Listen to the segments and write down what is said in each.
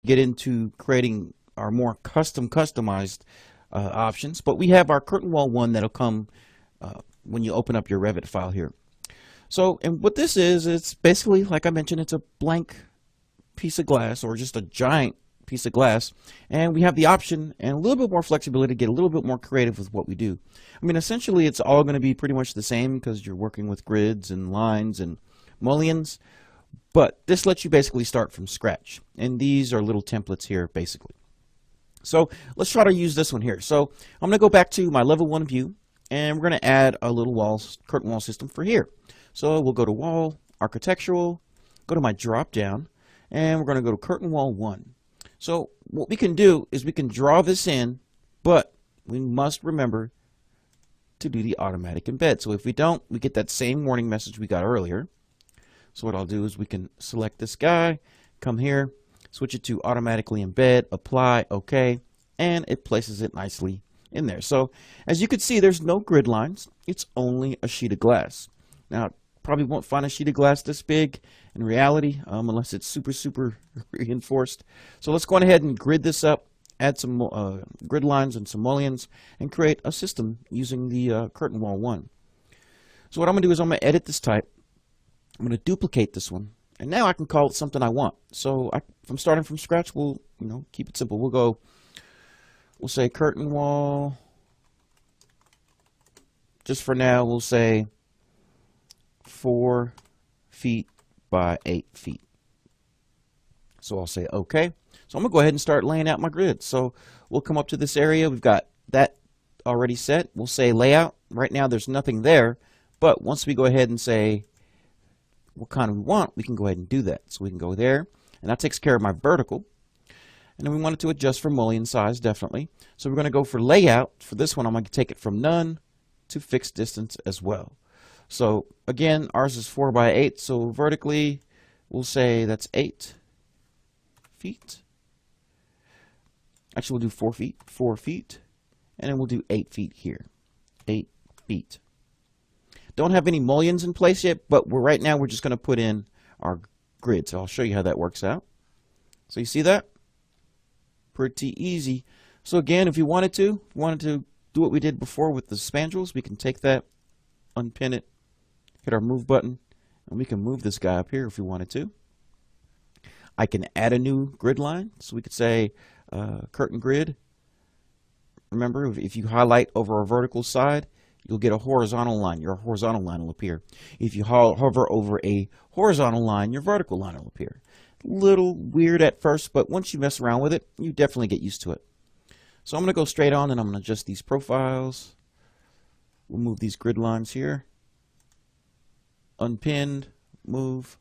get into creating our more customized options, but we have our curtain wall one that'll come when you open up your Revit file here. So, and what this is, it's basically, like I mentioned, it's a blank piece of glass, or just a giant piece of glass, and we have the option and a little bit more flexibility to get a little bit more creative with what we do. I mean, essentially it's all going to be pretty much the same because you're working with grids and lines and mullions, but this lets you basically start from scratch, and these are little templates here basically. So let's try to use this one here. So I'm going to go back to my level 1 view, and we're going to add a little curtain wall system for here. So we'll go to wall, architectural, go to my drop down, and we're going to go to curtain wall 1. So what we can do is we can draw this in, but we must remember to do the automatic embed. So if we don't, we get that same warning message we got earlier. So what I'll do is we can select this guy, come here, switch it to automatically embed, apply, OK, and it places it nicely in there. So as you can see, there's no grid lines. It's only a sheet of glass. Now, probably won't find a sheet of glass this big in reality, unless it's super reinforced. So let's go ahead and grid this up, add some grid lines and some mullions, and create a system using the curtain wall 1. So what I'm going to do is I'm going to edit this type. I'm going to duplicate this one, and now I can call it something I want. So if I'm starting from scratch, we'll keep it simple. We'll say curtain wall. Just for now, we'll say 4 feet by 8 feet. So I'll say OK. So I'm going to go ahead and start laying out my grid. So we'll come up to this area. We've got that already set. We'll say layout. Right now there's nothing there, but once we go ahead and say what kind we want, we can go ahead and do that. So we can go there, and that takes care of my vertical. And then we want it to adjust for mullion size, definitely. So we're going to go for layout. For this one, I'm going to take it from none to fixed distance as well. So again, ours is 4 by 8, so vertically we'll say that's 8 feet. Actually, we'll do 4 feet, and then we'll do 8 feet here. 8 feet. Don't have any mullions in place yet, but right now we're just going to put in our grid. So I'll show you how that works out. So you see that? Pretty easy. So again, if you wanted to do what we did before with the spandrels, we can take that, unpin it, hit our move button, and we can move this guy up here if we wanted to. I can add a new grid line, so we could say curtain grid. Remember, if you highlight over a vertical side, you'll get a horizontal line. Your horizontal line will appear. If you hover over a horizontal line, your vertical line will appear. Little weird at first, but once you mess around with it, you definitely get used to it. So I'm going to go straight on, and I'm going to adjust these profiles. We'll move these grid lines here. Unpinned, move.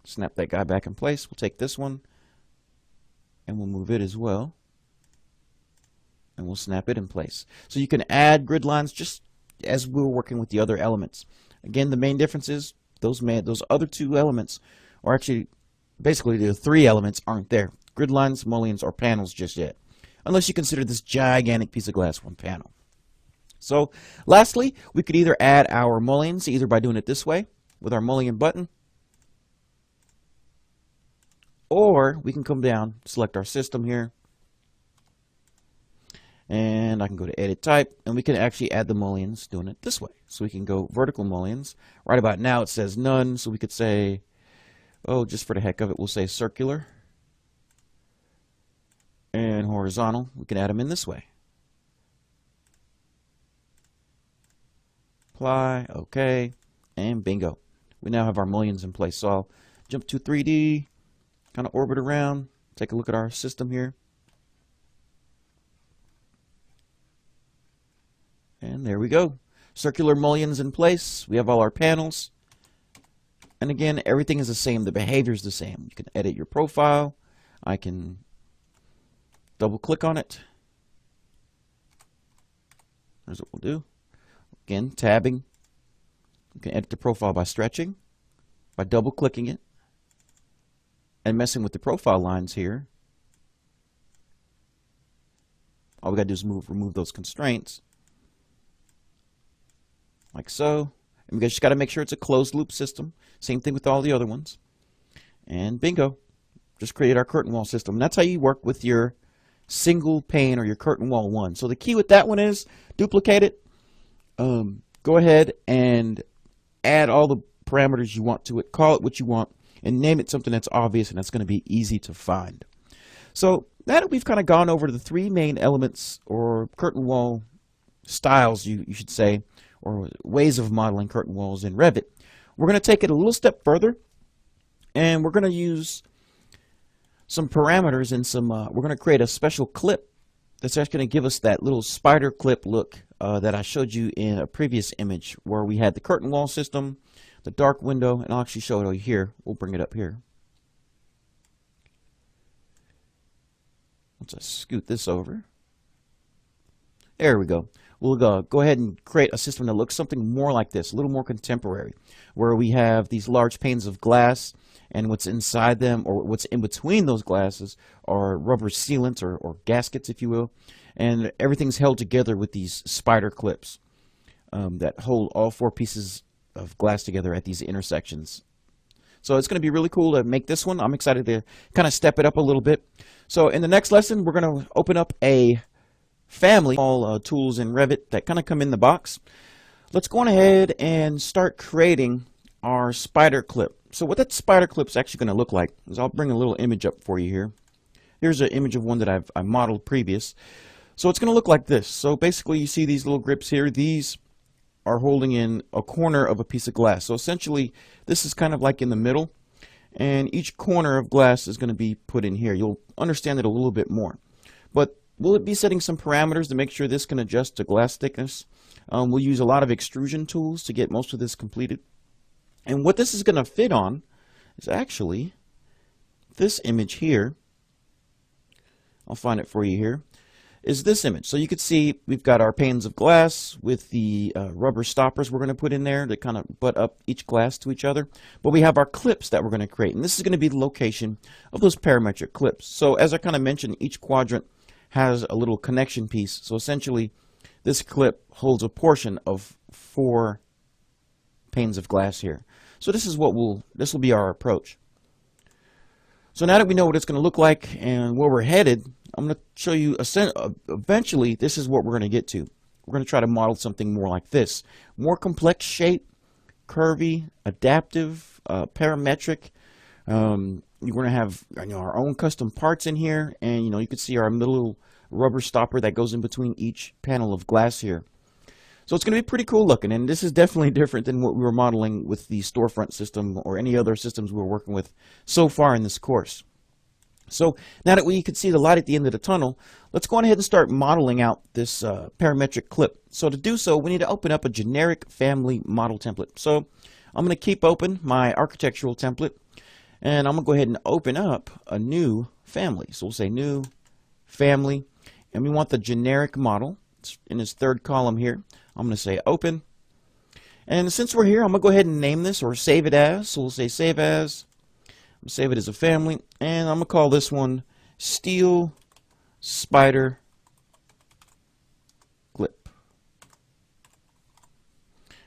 Snap that guy back in place. We'll take this one, and we'll move it as well. And we'll snap it in place. So you can add grid lines just as we were working with the other elements. Again, the main difference is those other 2 elements, or actually basically the 3 elements, aren't there. Grid lines, mullions, or panels just yet. Unless you consider this gigantic piece of glass one panel. So lastly, we could either add our mullions either by doing it this way with our mullion button, or we can come down, select our system here, and I can go to edit type, and we can actually add the mullions doing it this way. So we can go vertical mullions. Right about now it says none, so we could say, oh, just for the heck of it, we'll say circular. And horizontal, we can add them in this way. Apply, OK, and bingo. We now have our mullions in place. So I'll jump to 3D, kind of orbit around, take a look at our system here. And there we go. Circular mullions in place. We have all our panels. And again, everything is the same. The behavior is the same. You can edit your profile. I can double click on it. Here's what we'll do. Again, tabbing. You can edit the profile by stretching, by double clicking it, and messing with the profile lines here. All we got to do is remove those constraints. Like so. And we just got to make sure it's a closed loop system. Same thing with all the other ones. And bingo. just created our curtain wall system. And that's how you work with your single pane or your curtain wall one. So the key with that one is duplicate it. Go ahead and add all the parameters you want to it. Call it what you want and name it something that's obvious and that's going to be easy to find. So now that we've kind of gone over the three main elements or curtain wall styles, you should say, or ways of modeling curtain walls in Revit, we're going to take it a little step further, and we're going to use some parameters and some, we're going to create a special clip that's actually going to give us that little spider clip look that I showed you in a previous image where we had the curtain wall system, the dark window, and I'll actually show it over here. We'll bring it up here. Let's just scoot this over. There we go. We'll go ahead and create a system that looks something more like this, a little more contemporary, where we have these large panes of glass, and what's inside them, or what's in between those glasses, are rubber sealants or gaskets, if you will, and everything's held together with these spider clips that hold all four pieces of glass together at these intersections. So it's going to be really cool to make this one. I'm excited to kind of step it up a little bit. So in the next lesson, we're going to open up a family, all tools in Revit that kind of come in the box. Let's go on ahead and start creating our spider clip. So what that spider clip is actually going to look like is, I'll bring a little image up for you here. Here's an image of one that I modeled previous. So it's going to look like this. So basically you see these little grips here. These are holding in a corner of a piece of glass. So essentially this is kind of like in the middle, and each corner of glass is going to be put in here. You'll understand it a little bit more. But we'll be setting some parameters to make sure this can adjust to glass thickness. We'll use a lot of extrusion tools to get most of this completed. And what this is going to fit on is actually this image here. I'll find it for you here. Is this image. So you can see we've got our panes of glass with the rubber stoppers we're going to put in there to kind of butt up each glass to each other. But we have our clips that we're going to create. And this is going to be the location of those parametric clips. So as I kind of mentioned, each quadrant has a little connection piece. So essentially this clip holds a portion of 4 panes of glass here. So this is what this will be our approach. So now that we know what it's going to look like and where we're headed, I'm going to show you eventually this is what we're going to get to. We're going to try to model something more like this. More complex shape, curvy, adaptive, parametric. We're going to have our own custom parts in here, and you can see our little rubber stopper that goes in between each panel of glass here. So it's going to be pretty cool looking, and this is definitely different than what we were modeling with the storefront system or any other systems we were working with so far in this course. So now that we can see the light at the end of the tunnel, let's go on ahead and start modeling out this parametric clip. So to do so, we need to open up a generic family model template. So I'm going to keep open my architectural template, and I'm going to go ahead and open up a new family. So we'll say new family, and we want the generic model. It's in this third column here. I'm going to say open. And since we're here, I'm going to go ahead and name this or save it as. So we'll say save as. Save it as a family, and I'm going to call this one Steel Spider Clip.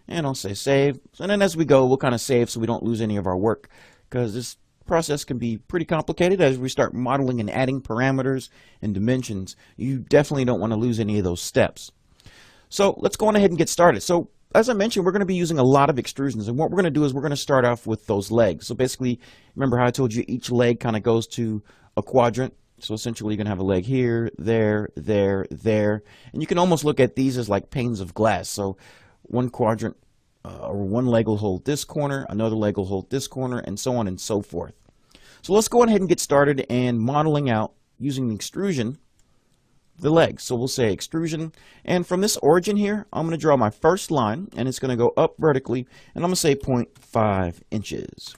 And I'll say save. And then as we go, we'll kind of save so we don't lose any of our work, because this process can be pretty complicated as we start modeling and adding parameters and dimensions. You definitely don't want to lose any of those steps. So let's go on ahead and get started. So as I mentioned, we're going to be using a lot of extrusions, and what we're going to do is we're going to start off with those legs. So basically, remember how I told you each leg kind of goes to a quadrant? So essentially, you're going to have a leg here, there, there, there, and you can almost look at these as like panes of glass. So one quadrant or one leg will hold this corner, another leg will hold this corner, and so on and so forth. So let's go ahead and get started and modeling out using the extrusion the legs. So we'll say extrusion, and from this origin here, I'm going to draw my first line, and it's going to go up vertically, and I'm going to say 0.5 inches.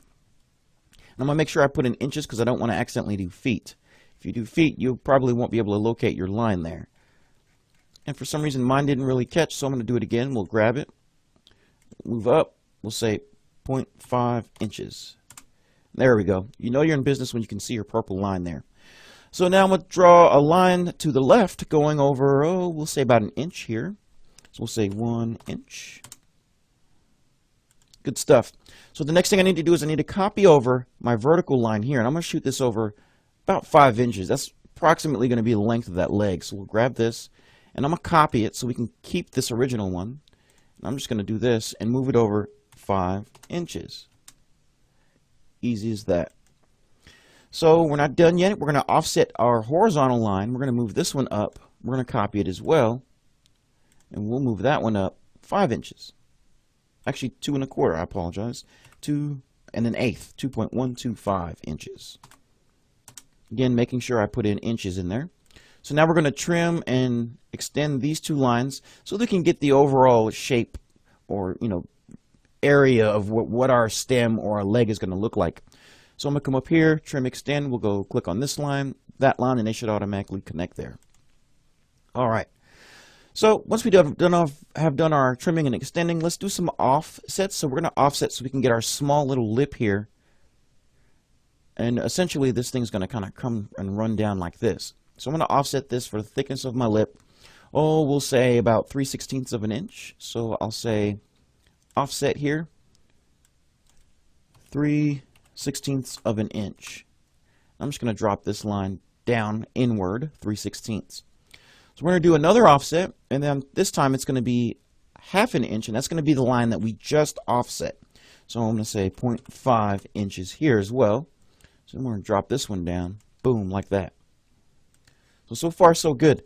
And I'm going to make sure I put in inches because I don't want to accidentally do feet. If you do feet, you probably won't be able to locate your line there. And for some reason, mine didn't really catch, so I'm going to do it again. We'll grab it, move up, we'll say 0.5 inches. There we go. You know you're in business when you can see your purple line there. So now I'm going to draw a line to the left going over, we'll say about an inch here. So we'll say 1 inch. Good stuff. So the next thing I need to do is I need to copy over my vertical line here, and I'm going to shoot this over about 5 inches. That's approximately going to be the length of that leg. So we'll grab this, and I'm going to copy it so we can keep this original one. And I'm just going to do this and move it over 5 inches. Easy as that. So we're not done yet. We're going to offset our horizontal line. We're going to move this one up. We're going to copy it as well, and we'll move that one up 5 inches. Actually, 2 1/4. I apologize. 2 1/8. 2.125 inches. Again, making sure I put in inches in there. So now we're going to trim and extend these 2 lines so they can get the overall shape, or area of what our stem or our leg is going to look like. So I'm going to come up here, trim, extend. We'll go click on this line, that line, and they should automatically connect there. All right. So once we have done our trimming and extending, let's do some offsets. So we're going to offset so we can get our small little lip here. And essentially this thing's going to kind of come and run down like this. So I'm going to offset this for the thickness of my lip. Oh, we'll say about 3/16 of an inch. So I'll say offset here 3/16 of an inch. I'm just going to drop this line down inward 3/16. So we're going to do another offset, and then this time it's going to be 1/2 inch, and that's going to be the line that we just offset. So I'm going to say 0.5 inches here as well. So I'm going to drop this one down, boom, like that. So far so good.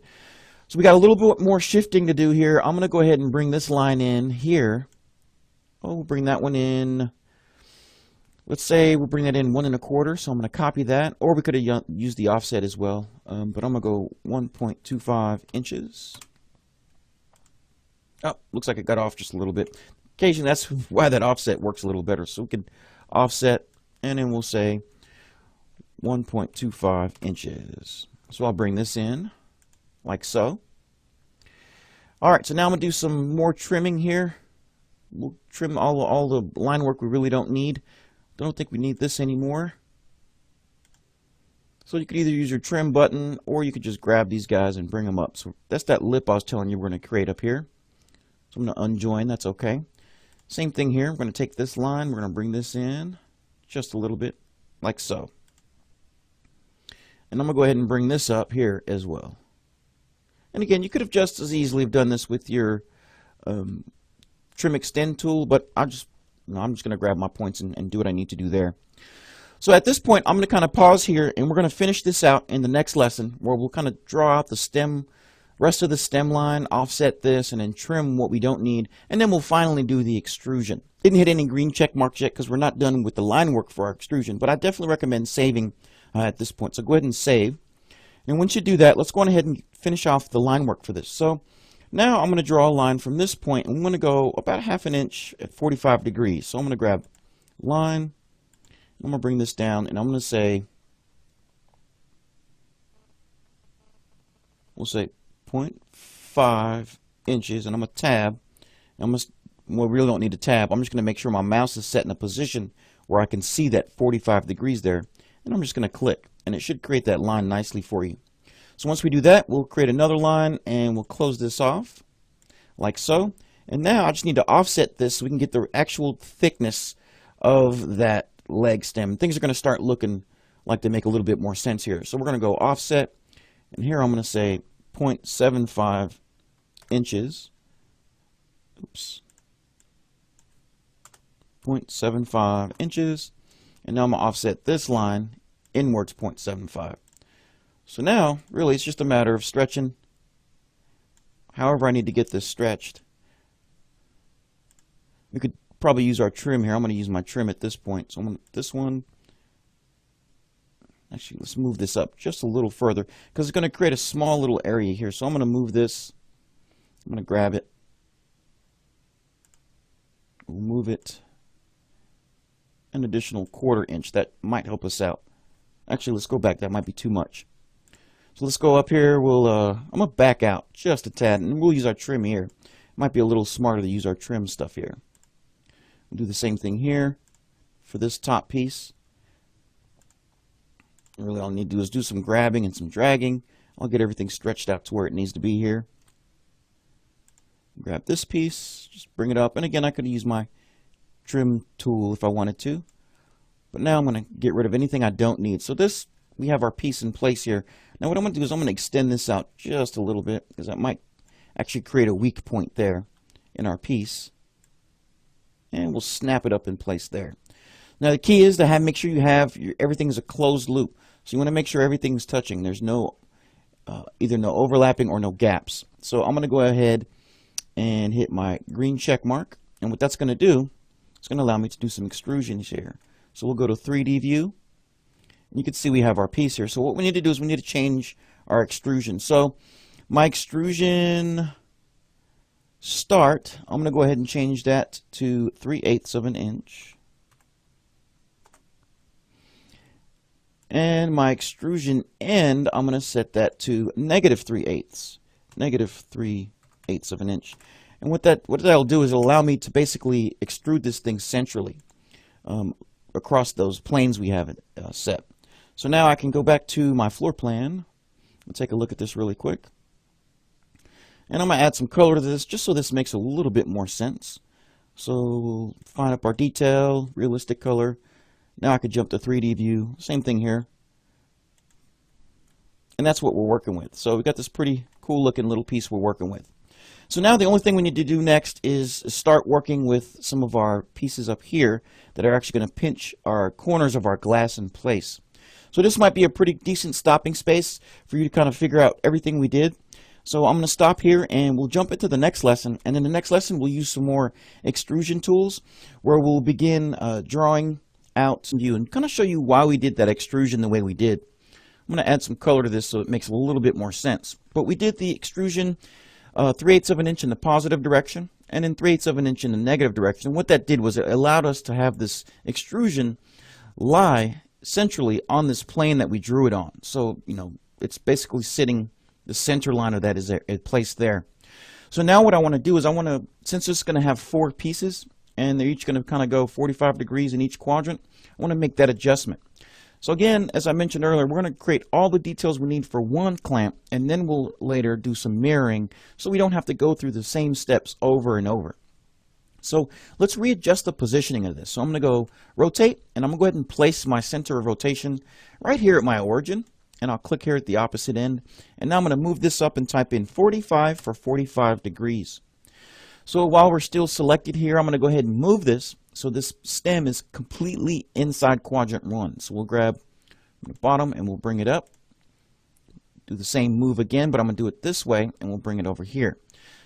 So we got a little bit more shifting to do here. I'm going to go ahead and bring this line in here. Oh, we'll bring that one in. Let's say we'll bring that in 1 1/4. So I'm going to copy that, or we could have used the offset as well. But I'm going to go 1.25 inches. Oh, looks like it got off just a little bit. Occasionally, that's why that offset works a little better. So we could offset, and then we'll say 1.25 inches. So I'll bring this in like so. All right, so now I'm going to do some more trimming here. We'll trim all the line work we really don't need. Don't think we need this anymore. So you could either use your trim button, or you could just grab these guys and bring them up. So that's that lip I was telling you we're going to create up here. So I'm going to unjoin, that's okay. Same thing here. We're going to take this line, we're going to bring this in just a little bit, like so. And I'm going to go ahead and bring this up here as well. And again, you could have just as easily have done this with your trim extend tool, but I'm just going to grab my points and do what I need to do there. So at this point, I'm going to kind of pause here, and we're going to finish this out in the next lesson, where we'll kind of draw out the rest of the stem line, offset this, and then trim what we don't need, and then we'll finally do the extrusion. Didn't hit any green check marks yet because we're not done with the line work for our extrusion, but I definitely recommend saving at this point. So go ahead and save. And once you do that, let's go on ahead and finish off the line work for this. So now I'm going to draw a line from this point, and I'm going to go about 1/2 inch at 45 degrees. So I'm going to grab line, I'm going to bring this down, and I'm going to say, we'll say 0.5 inches, and I'm going to tab. We really don't need to tab. I'm just going to make sure my mouse is set in a position where I can see that 45 degrees there, and I'm just going to click, and it should create that line nicely for you. So once we do that, we'll create another line, and we'll close this off like so. And now I just need to offset this so we can get the actual thickness of that leg stem. Things are going to start looking like they make a little bit more sense here. So we're going to go offset, and here I'm going to say 0.75 inches. Oops. 0.75 inches. And now I'm going to offset this line inwards 0.75. So now, really, it's just a matter of stretching however I need to get this stretched. We could probably use our trim here. I'm going to use my trim at this point. So I'm going to this one. Actually, let's move this up just a little further because it's going to create a small little area here. So I'm going to move this. I'm going to grab it. We'll move it an additional 1/4 inch. That might help us out. Actually, let's go back. That might be too much. So let's go up here. I'm going to back out just a tad, and we'll use our trim here. It might be a little smarter to use our trim stuff here. We'll do the same thing here for this top piece. Really, all I need to do is do some grabbing and some dragging. I'll get everything stretched out to where it needs to be here. Grab this piece, just bring it up, and again, I could use my trim tool if I wanted to. But now I'm going to get rid of anything I don't need. So this, we have our piece in place here. Now what I'm going to do is I'm going to extend this out just a little bit, because that might actually create a weak point there in our piece. And we'll snap it up in place there. Now the key is to make sure you have everything is a closed loop. So you want to make sure everything's touching. There's no either no overlapping or no gaps. So I'm going to go ahead and hit my green check mark. And what that's going to do, it's going to allow me to do some extrusions here. So we'll go to 3D view. And you can see we have our piece here. So what we need to do is we need to change our extrusion. So my extrusion start, I'm going to go ahead and change that to 3/8 of an inch. And my extrusion end, I'm going to set that to -3/8, -3/8 of an inch. And what that'll do is it'll allow me to basically extrude this thing centrally across those planes we have it set. So now I can go back to my floor plan and take a look at this really quick. And I'm going to add some color to this just so this makes a little bit more sense. So we'll find up our detail, realistic color. Now I could jump to 3D view, same thing here. And that's what we're working with. So we've got this pretty cool looking little piece we're working with. So now the only thing we need to do next is start working with some of our pieces up here that are actually going to pinch our corners of our glass in place. So this might be a pretty decent stopping space for you to kind of figure out everything we did. So I'm going to stop here and we'll jump into the next lesson. And in the next lesson we'll use some more extrusion tools where we'll begin drawing out view and kind of show you why we did that extrusion the way we did. I'm going to add some color to this so it makes a little bit more sense. But we did the extrusion 3/8 of an inch in the positive direction and then 3/8 of an inch in the negative direction. And what that did was it allowed us to have this extrusion lie centrally on this plane that we drew it on. So, you know, it's basically sitting, the center line of that is placed there. So now what I want to do is I want to, since it's going to have 4 pieces and they're each going to kind of go 45 degrees in each quadrant, I want to make that adjustment. So again, as I mentioned earlier, we're going to create all the details we need for one clamp, and then we'll later do some mirroring so we don't have to go through the same steps over and over. So let's readjust the positioning of this. So I'm going to go rotate, and I'm going to go ahead and place my center of rotation right here at my origin, and I'll click here at the opposite end. And now I'm going to move this up and type in 45 for 45 degrees. So while we're still selected here, I'm going to go ahead and move this so this stem is completely inside quadrant 1. So we'll grab the bottom and we'll bring it up. Do the same move again, but I'm going to do it this way and we'll bring it over here.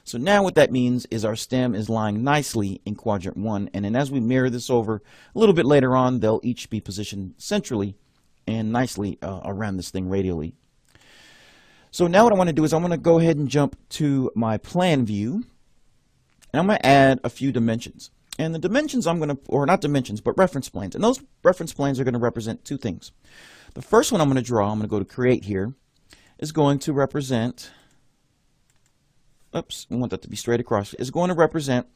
So now what that means is our stem is lying nicely in quadrant 1, and then as we mirror this over a little bit later on, they'll each be positioned centrally and nicely around this thing radially. So now what I want to do is I'm going to go ahead and jump to my plan view, and I'm going to add a few dimensions. And the dimensions I'm going to, or not dimensions, but reference planes. And those reference planes are going to represent 2 things. The first one I'm going to draw, I'm going to go to create here, is going to represent, oops, I want that to be straight across, is going to represent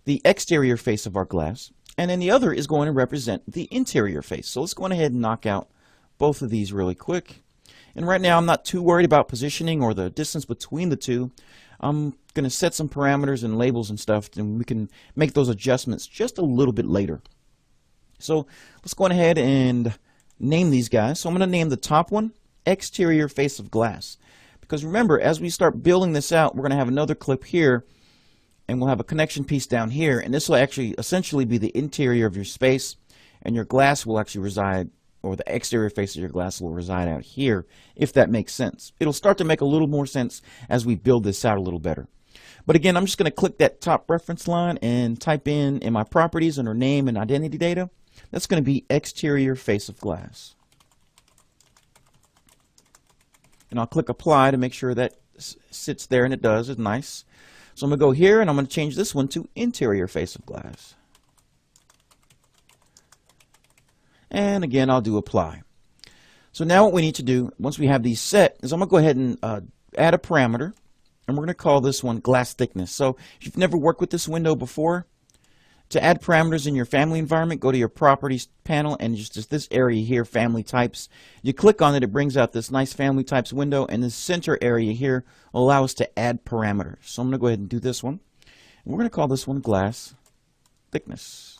the exterior face of our glass. And then the other is going to represent the interior face. So let's go ahead and knock out both of these really quick. And right now I'm not too worried about positioning or the distance between the two. I'm going to set some parameters and labels and stuff, and we can make those adjustments just a little bit later. So let's go ahead and name these guys. So I'm going to name the top one exterior face of glass. Because remember, as we start building this out, we're going to have another clip here, and we'll have a connection piece down here, and this will actually essentially be the interior of your space, and your glass will actually reside, or the exterior face of your glass will reside out here, if that makes sense. It'll start to make a little more sense as we build this out a little better. But again, I'm just going to click that top reference line and type in my properties under name and identity data. That's going to be exterior face of glass. And I'll click apply to make sure that sits there, and it does. It's nice. So I'm going to go here and I'm going to change this one to interior face of glass. And again, I'll do apply. So now what we need to do, once we have these set, is I'm going to go ahead and add a parameter. And we're going to call this one glass thickness. So if you've never worked with this window before, to add parameters in your family environment, go to your properties panel and just this area here, family types. You click on it, it brings out this nice family types window, and this center area here will allow us to add parameters. So I'm going to go ahead and do this one. We're going to call this one glass thickness.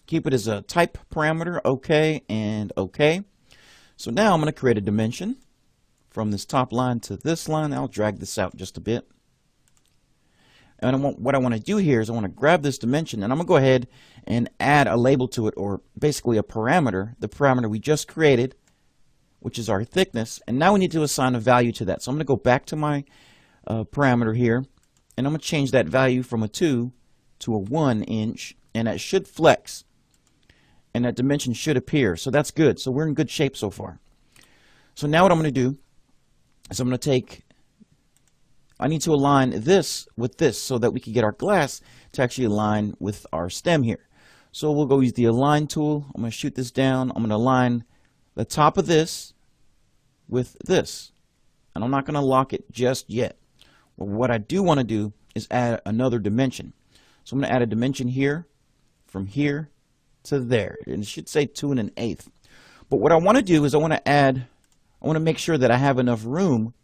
Keep it as a type parameter, OK and OK. So now I'm going to create a dimension from this top line to this line. I'll drag this out just a bit. And what I want to do here is I want to grab this dimension and I'm going to go ahead and add a label to it, or basically a parameter, the parameter we just created, which is our thickness. And now we need to assign a value to that. So I'm going to go back to my parameter here, and I'm going to change that value from a 2 to a 1 inch, and that should flex. And that dimension should appear. So that's good. So we're in good shape so far. So now what I'm going to do is I'm going to I need to align this with this so that we can get our glass to actually align with our stem here. So we'll go use the align tool. I'm going to shoot this down. I'm going to align the top of this with this. And I'm not going to lock it just yet. But what I do want to do is add another dimension. So I'm going to add a dimension here, from here to there. And it should say 2 1/8. But what I want to do is I want to make sure that I have enough room,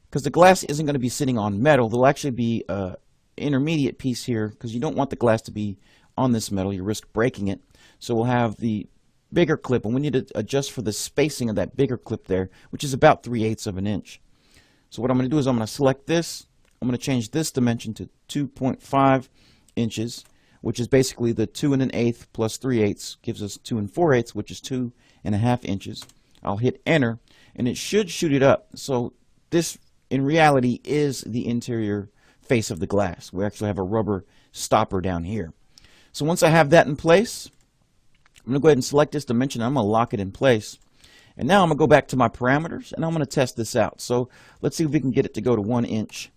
because the glass isn't going to be sitting on metal. There'll actually be an intermediate piece here, because you don't want the glass to be on this metal. You risk breaking it. So we'll have the bigger clip, and we need to adjust for the spacing of that bigger clip there, which is about 3/8 of an inch. So what I'm going to do is I'm going to select this. I'm going to change this dimension to 2.5 inches, which is basically the 2 1/8 plus 3/8 gives us 2 4/8, which is 2.5 inches. I'll hit enter, and it should shoot it up. So this, in reality, is the interior face of the glass. We actually have a rubber stopper down here. So once I have that in place, I'm going to go ahead and select this dimension. I'm going to lock it in place. And now I'm going to go back to my parameters, and I'm going to test this out. So let's see if we can get it to go to 1 inch.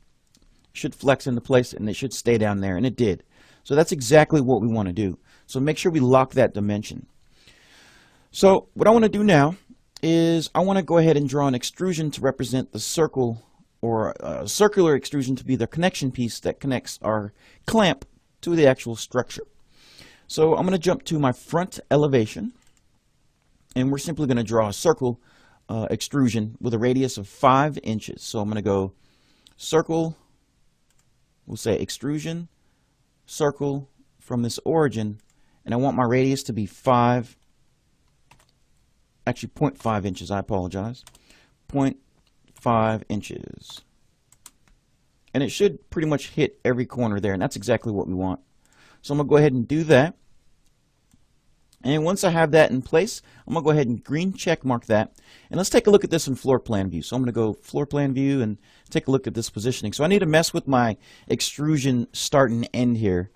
It should flex into place, and it should stay down there, and it did. So that's exactly what we want to do. So make sure we lock that dimension. So what I want to do now is I want to go ahead and draw an extrusion to represent the circle, or a circular extrusion to be the connection piece that connects our clamp to the actual structure. So I'm going to jump to my front elevation, and we're simply going to draw a circle extrusion with a radius of 5 inches. So I'm going to go circle, we'll say extrusion, circle from this origin, and I want my radius to be 0.5 inches, I apologize, 0.5 inches. And it should pretty much hit every corner there, and that's exactly what we want. So I'm going to go ahead and do that. And once I have that in place, I'm going to go ahead and green check mark that. And let's take a look at this in floor plan view. So I'm going to go floor plan view and take a look at this positioning. So I need to mess with my extrusion start and end here.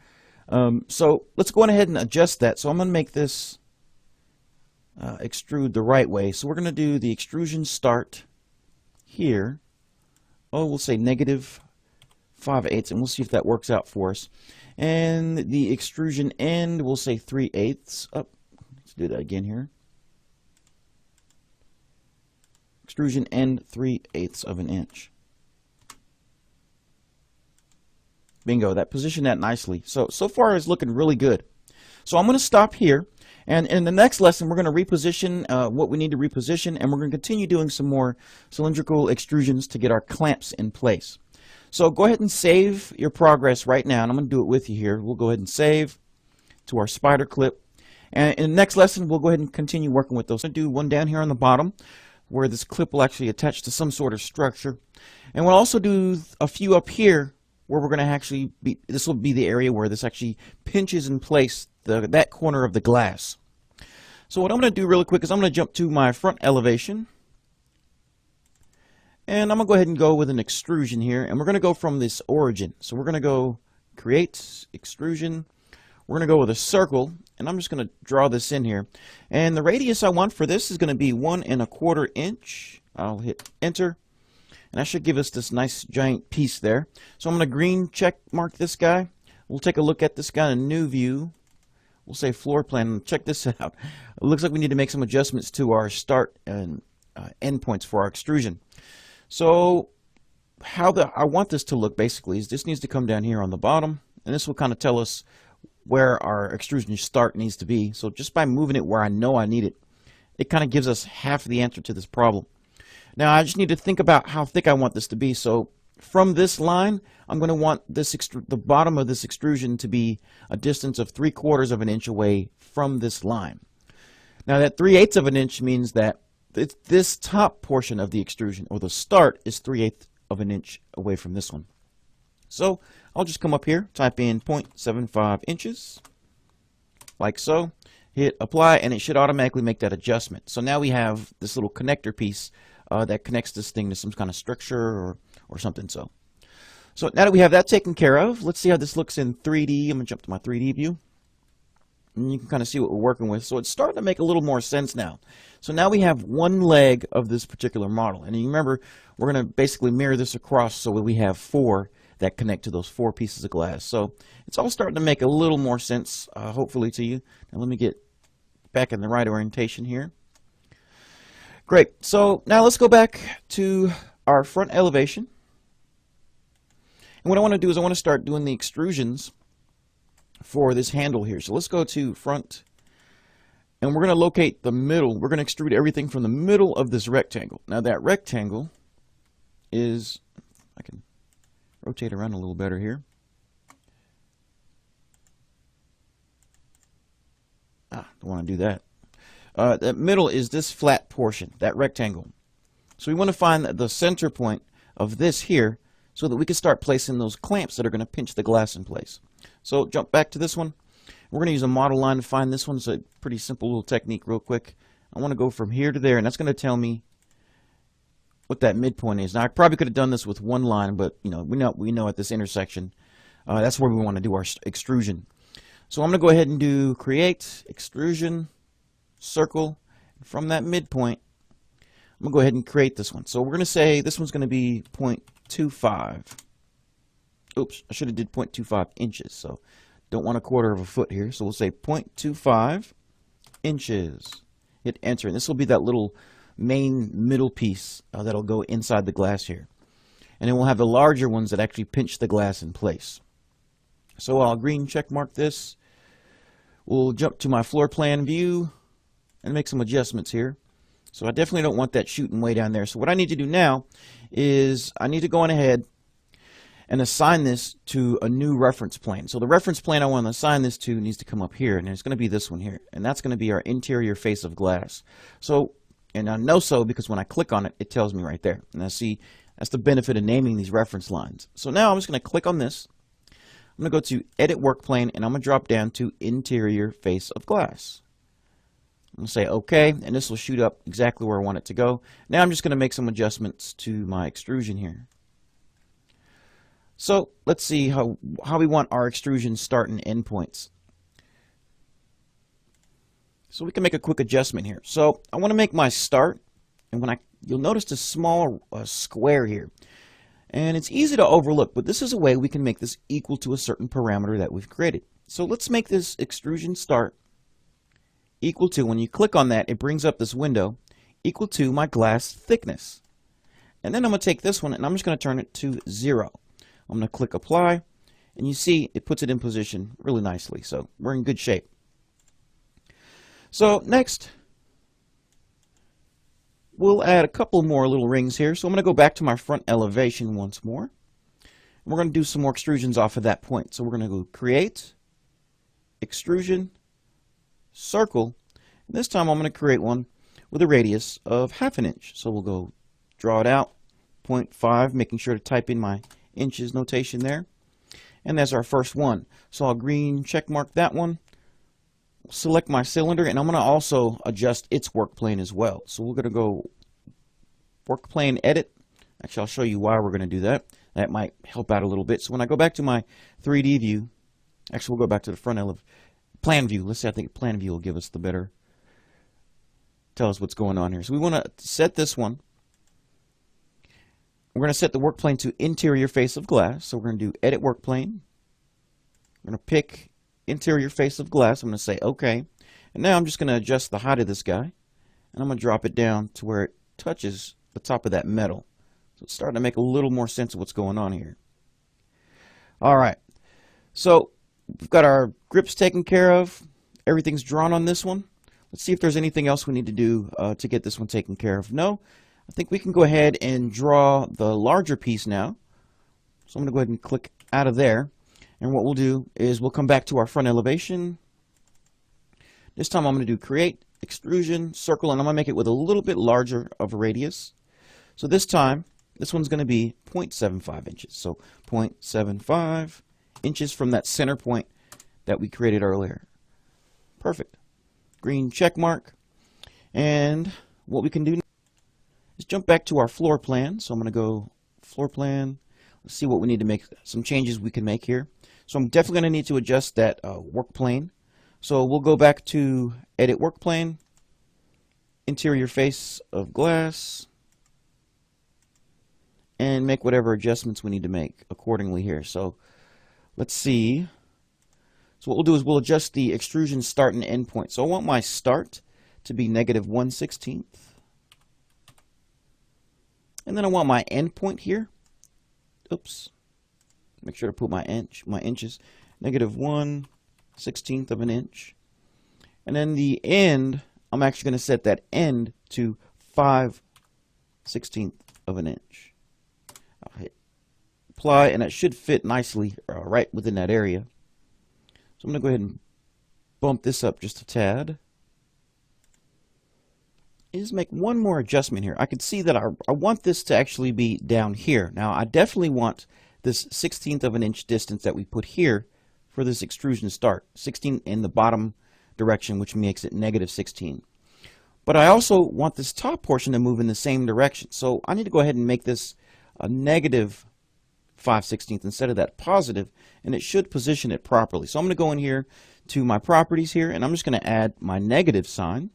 So let's go ahead and adjust that. So I'm going to make this extrude the right way. So we're going to do the extrusion start here. Oh, we'll say -5/8, and we'll see if that works out for us. And the extrusion end, we'll say 3/8. Oh, let's do that again here. Extrusion end 3/8 of an inch. Bingo, that positioned that nicely. So far it's looking really good. So I'm going to stop here. And in the next lesson, we're going to reposition what we need to reposition, and we're going to continue doing some more cylindrical extrusions to get our clamps in place. So go ahead and save your progress right now, and I'm going to do it with you here. We'll go ahead and save to our spider clip. And in the next lesson, we'll go ahead and continue working with those. I'll do one down here on the bottom where this clip will actually attach to some sort of structure. And we'll also do a few up here where we're going to actually be, this will be the area where this actually pinches in place that corner of the glass. So what I'm going to do really quick is I'm going to jump to my front elevation. And I'm going to go ahead and go with an extrusion here. And we're going to go from this origin. So we're going to go create extrusion. We're going to go with a circle. And I'm just going to draw this in here. And the radius I want for this is going to be 1 1/4 inch. I'll hit enter. And that should give us this nice giant piece there. So I'm going to green check mark this guy. We'll take a look at this guy in a new view. We'll say floor plan. Check this out. It looks like we need to make some adjustments to our start and end points for our extrusion. So how I want this to look basically is this needs to come down here on the bottom, and this will kind of tell us where our extrusion start needs to be. So just by moving it where I know I need it, it kind of gives us half the answer to this problem. Now I just need to think about how thick I want this to be. So from this line, I'm going to want this the bottom of this extrusion to be a distance of 3/4 of an inch away from this line. Now that 3/8 of an inch means that this top portion of the extrusion, or the start, is 3/8 of an inch away from this one. So I'll just come up here, type in 0.75 inches, like so, hit apply, and it should automatically make that adjustment. So now we have this little connector piece that connects this thing to some kind of structure or something. So now that we have that taken care of, let's see how this looks in 3D. I'm going to jump to my 3D view. And you can kind of see what we're working with. So it's starting to make a little more sense now. So now we have one leg of this particular model. And you remember, we're going to basically mirror this across so we have 4 that connect to those 4 pieces of glass. So it's all starting to make a little more sense, hopefully, to you. Now let me get back in the right orientation here. Great. So now let's go back to our front elevation. And what I want to do is I want to start doing the extrusions for this handle here. So let's go to front, and we're going to locate the middle. We're going to extrude everything from the middle of this rectangle. Now that rectangle is, I can rotate around a little better here. Don't want to do that. That middle is this flat portion, that rectangle. So we want to find the center point of this here so that we can start placing those clamps that are going to pinch the glass in place. So jump back to this one. We're going to use a model line to find this one. It's a pretty simple little technique real quick. I want to go from here to there, and that's going to tell me what that midpoint is. Now I probably could have done this with one line, but we know at this intersection, that's where we want to do our extrusion. So I'm going to go ahead and do create extrusion circle. From that midpoint, I'm going to go ahead and create this one. So we're going to say this one's going to be 0.25. Oops, I should have did 0.25 inches. So don't want 1/4 of a foot here. So we'll say 0.25 inches. Hit enter. And this will be that little main middle piece that'll go inside the glass here. And then we'll have the larger ones that actually pinch the glass in place. So I'll green check mark this. We'll jump to my floor plan view and make some adjustments here. So I definitely don't want that shooting way down there. So what I need to do now is I need to go on ahead and assign this to a new reference plane. So the reference plane I want to assign this to needs to come up here, and it's going to be this one here. And that's going to be our interior face of glass. So, and I know so because when I click on it, it tells me right there. And I see that's the benefit of naming these reference lines. So now I'm just going to click on this. I'm going to go to Edit Work Plane, and I'm going to drop down to Interior Face of Glass. I'm going to say OK, and this will shoot up exactly where I want it to go. Now I'm just going to make some adjustments to my extrusion here. So let's see how we want our extrusion start and end points. So we can make a quick adjustment here. So I want to make my start, and you'll notice a small square here. And it's easy to overlook, but this is a way we can make this equal to a certain parameter that we've created. So let's make this extrusion start equal to, when you click on that, it brings up this window, equal to my glass thickness. And then I'm going to take this one and I'm just going to turn it to 0. I'm going to click apply, and you see it puts it in position really nicely. So we're in good shape. So next, we'll add a couple more little rings here. So I'm going to go back to my front elevation once more. We're going to do some more extrusions off of that point. So we're going to go create, extrusion, circle. And this time I'm going to create one with a radius of 1/2 inch. So we'll go draw it out, 0.5, making sure to type in my inches notation there. And that's our first one. So I'll green check mark that one. Select my cylinder, and I'm going to also adjust its work plane as well. So we're going to go work plane edit. Actually, I'll show you why we're going to do that. That might help out a little bit. So when I go back to my 3D view, actually we'll go back to the front plan view. Let's say I think plan view will give us the better, tell us what's going on here. So we want to set this one. We're going to set the work plane to interior face of glass. So we're going to do edit work plane. We're going to pick interior face of glass. I'm going to say OK. And now I'm just going to adjust the height of this guy. And I'm going to drop it down to where it touches the top of that metal. So it's starting to make a little more sense of what's going on here. All right. So we've got our grips taken care of. Everything's drawn on this one. Let's see if there's anything else we need to do to get this one taken care of. No, I think we can go ahead and draw the larger piece now. So I'm going to go ahead and click out of there. And what we'll do is we'll come back to our front elevation. This time I'm going to do Create, Extrusion Circle, and I'm going to make it with a little bit larger of a radius. So this time, this one's going to be 0.75 inches. So 0.75 inches from that center point that we created earlier. Perfect. Green check mark. And what we can do is jump back to our floor plan. So I'm going to go floor plan. Let's see what we need to make, some changes we can make here. So I'm definitely going to need to adjust that work plane. So we'll go back to Edit Work Plane, Interior Face of Glass, and make whatever adjustments we need to make accordingly here. So let's see. So what we'll do is we'll adjust the extrusion start and end point. So I want my start to be -1/16. And then I want my end point here. Oops. Make sure to put my inches. -1/16 of an inch. And then the end, I'm actually going to set that end to 5/16 of an inch. I'll hit apply, and that should fit nicely right within that area. So I'm going to go ahead and bump this up just a tad. Just make one more adjustment here. I can see that I want this to actually be down here. Now I definitely want this 1/16 of an inch distance that we put here for this extrusion start. 16 in the bottom direction, which makes it -16. But I also want this top portion to move in the same direction. So I need to go ahead and make this a -5/16 instead of that positive, and it should position it properly. So I'm going to go in here to my properties here, and I'm just going to add my negative sign.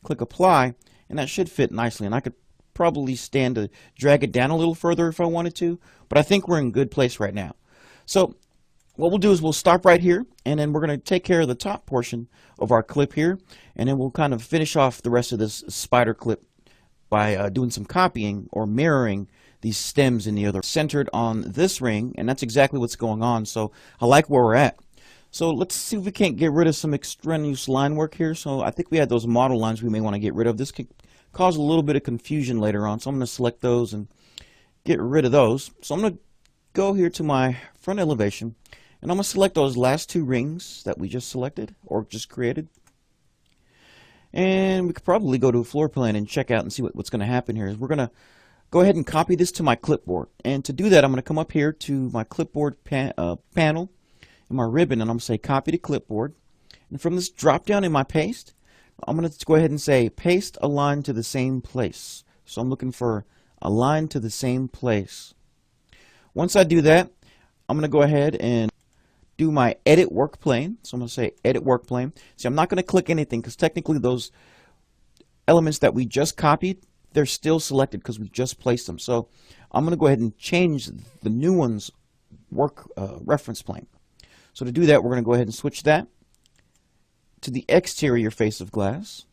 Click apply, and that should fit nicely. And I could probably stand to drag it down a little further if I wanted to, but I think we're in good place right now. So what we'll do is we'll stop right here, and then we're going to take care of the top portion of our clip here, and then we'll kind of finish off the rest of this spider clip by doing some copying or mirroring these stems in the other, centered on this ring, and that's exactly what's going on. So I like where we're at. So let's see if we can't get rid of some extraneous line work here. So I think we had those model lines we may want to get rid of. This could cause a little bit of confusion later on. So I'm going to select those and get rid of those. So I'm going to go here to my front elevation, and I'm going to select those last two rings that we just selected or just created. And we could probably go to a floor plan and check out and see what's going to happen here. Is we're going to go ahead and copy this to my clipboard. And to do that, I'm going to come up here to my clipboard panel in my ribbon, and I'm going to say copy to clipboard. And from this drop down in my paste, I'm going to go ahead and say paste align to the same place. So I'm looking for align to the same place. Once I do that, I'm going to go ahead and do my edit work plane. So I'm going to say edit work plane. See, I'm not going to click anything because technically those elements that we just copied, they're still selected because we just placed them. So I'm going to go ahead and change the new one's work reference plane. So to do that, we're going to go ahead and switch that to the exterior face of glass.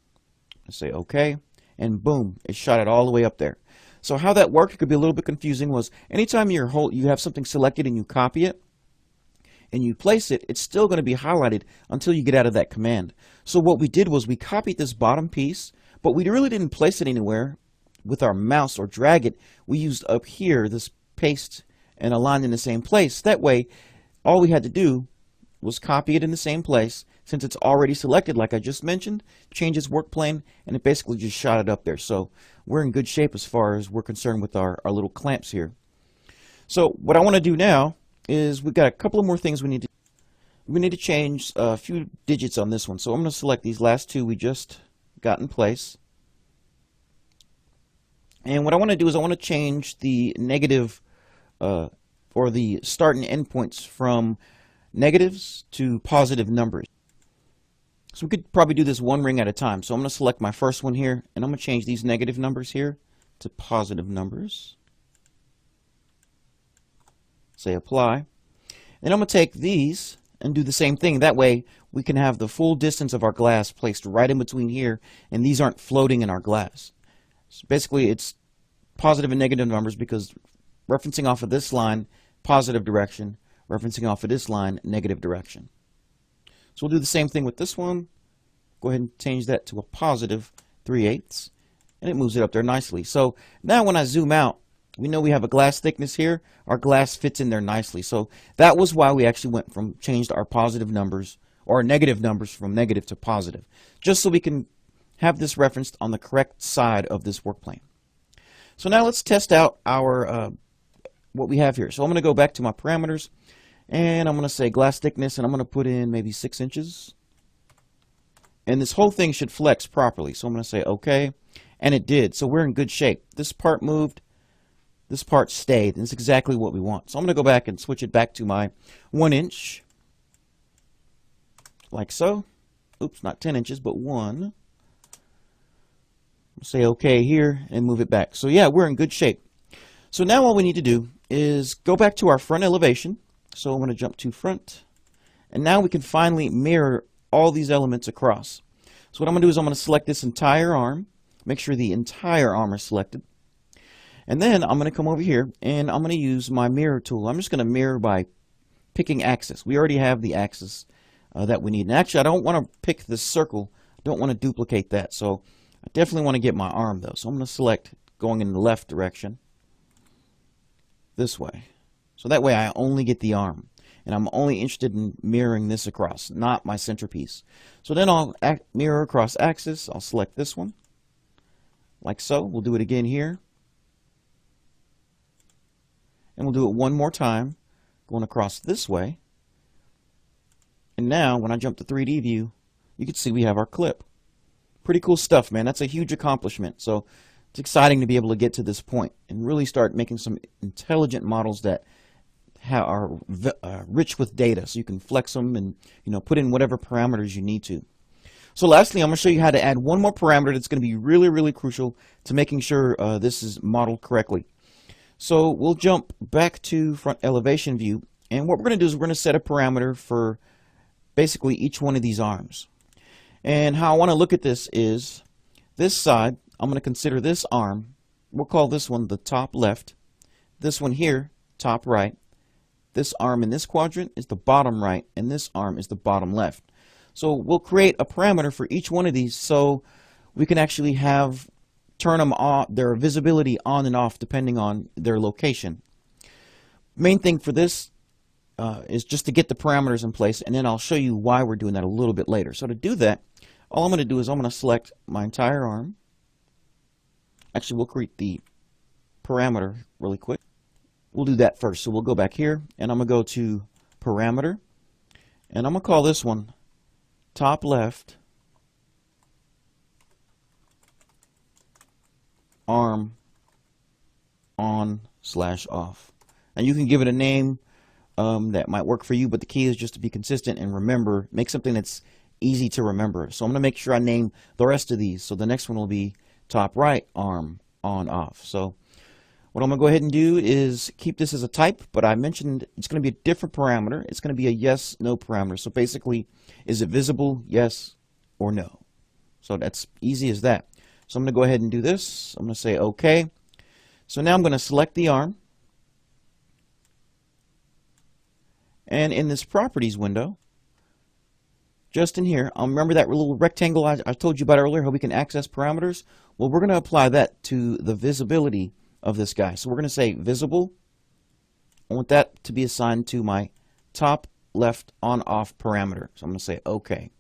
Say OK, and boom, it shot it all the way up there. So how that worked, it could be a little bit confusing, was anytime you have something selected and you copy it and you place it, it's still going to be highlighted until you get out of that command. So what we did was we copied this bottom piece, but we really didn't place it anywhere with our mouse or drag it. We used up here this paste and align in the same place. That way, all we had to do was copy it in the same place. Since it's already selected, like I just mentioned, change its work plane, and it basically just shot it up there. So we're in good shape as far as we're concerned with our little clamps here. So what I want to do now is we've got a couple of more things we need to change a few digits on this one. So I'm going to select these last two we just got in place. And what I want to do is I want to change the negative or the start and end points from negatives to positive numbers. So we could probably do this one ring at a time. So I'm going to select my first one here, and I'm going to change these negative numbers here to positive numbers. Say apply. And I'm going to take these and do the same thing. That way we can have the full distance of our glass placed right in between here, and these aren't floating in our glass. So basically it's positive and negative numbers because referencing off of this line, positive direction, referencing off of this line, negative direction. So we'll do the same thing with this one. Go ahead and change that to a positive 3/8. and it moves it up there nicely. So now when I zoom out, we know we have a glass thickness here. Our glass fits in there nicely. So that was why we actually changed our positive numbers or our negative numbers from negative to positive, just so we can have this referenced on the correct side of this work plane. So now let's test out our what we have here. So I'm going to go back to my parameters, and I'm going to say glass thickness, and I'm going to put in maybe 6 inches. And this whole thing should flex properly. So I'm going to say OK, and it did. So we're in good shape. This part moved, this part stayed, and it's exactly what we want. So I'm going to go back and switch it back to my 1 inch, like so. Oops, not 10 inches, but 1. Say OK here and move it back. So yeah, we're in good shape. So now all we need to do is go back to our front elevation. So I'm going to jump to front, and now we can finally mirror all these elements across. So what I'm going to do is I'm going to select this entire arm, make sure the entire arm is selected, and then I'm going to come over here and I'm going to use my mirror tool. I'm just going to mirror by picking axis. We already have the axis that we need. And actually, I don't want to pick this circle. I don't want to duplicate that. So I definitely want to get my arm though. So I'm going to select going in the left direction this way. So that way I only get the arm. And I'm only interested in mirroring this across, not my centerpiece. So then I'll mirror across axis. I'll select this one, like so. We'll do it again here. And we'll do it one more time, going across this way. And now, when I jump to 3D view, you can see we have our clip. Pretty cool stuff, man. That's a huge accomplishment. So it's exciting to be able to get to this point and really start making some intelligent models that are rich with data, so you can flex them and put in whatever parameters you need to. So lastly, I'm going to show you how to add one more parameter that's going to be really, really crucial to making sure this is modeled correctly. So we'll jump back to front elevation view, and what we're going to do is we're going to set a parameter for basically each one of these arms. And how I want to look at this is this side, I'm going to consider this arm, we'll call this one the top left, this one here top right. This arm in this quadrant is the bottom right, and this arm is the bottom left. So we'll create a parameter for each one of these so we can actually turn them on, their visibility on and off depending on their location. Main thing for this is just to get the parameters in place, and then I'll show you why we're doing that a little bit later. So to do that, all I'm going to do is I'm going to select my entire arm. Actually, we'll create the parameter really quick. We'll do that first. So we'll go back here, and I'm going to go to parameter, and I'm going to call this one top left arm on/off. And you can give it a name that might work for you, but the key is just to be consistent and remember, make something that's easy to remember. So I'm going to make sure I name the rest of these. So the next one will be top right arm on/off. So what I'm going to go ahead and do is keep this as a type, but I mentioned it's going to be a different parameter. It's going to be a yes, no parameter. So basically, is it visible, yes or no? So that's easy as that. So I'm going to go ahead and do this. I'm going to say OK. So now I'm going to select the arm. And in this properties window, just in here, remember that little rectangle I told you about earlier, how we can access parameters? Well, we're going to apply that to the visibility of this guy. So we're going to say visible. I want that to be assigned to my top left on/off parameter. So I'm going to say OK.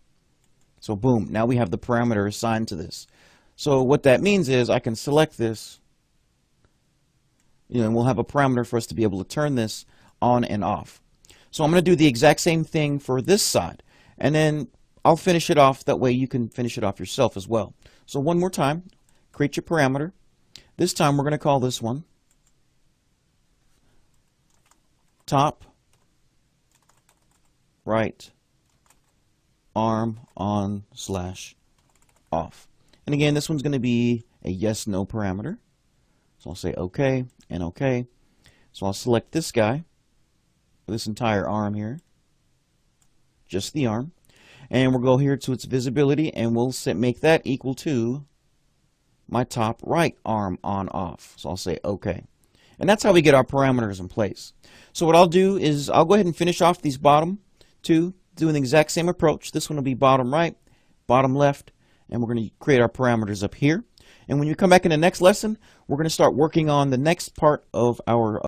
So boom, now we have the parameter assigned to this. So what that means is I can select this, and we'll have a parameter for us to be able to turn this on and off. So I'm going to do the exact same thing for this side, and then I'll finish it off. That way you can finish it off yourself as well. So one more time, create your parameter. This time we're going to call this one top right arm on/off. And again, this one's going to be a yes, no parameter. So I'll say OK and OK. So I'll select this guy, this entire arm here, just the arm. And we'll go here to its visibility, and we'll make that equal to my top right arm on/off. So I'll say OK. And that's how we get our parameters in place. So what I'll do is I'll go ahead and finish off these bottom two, doing the exact same approach. This one will be bottom right, bottom left, and we're going to create our parameters up here. And when you come back in the next lesson, we're going to start working on the next part of our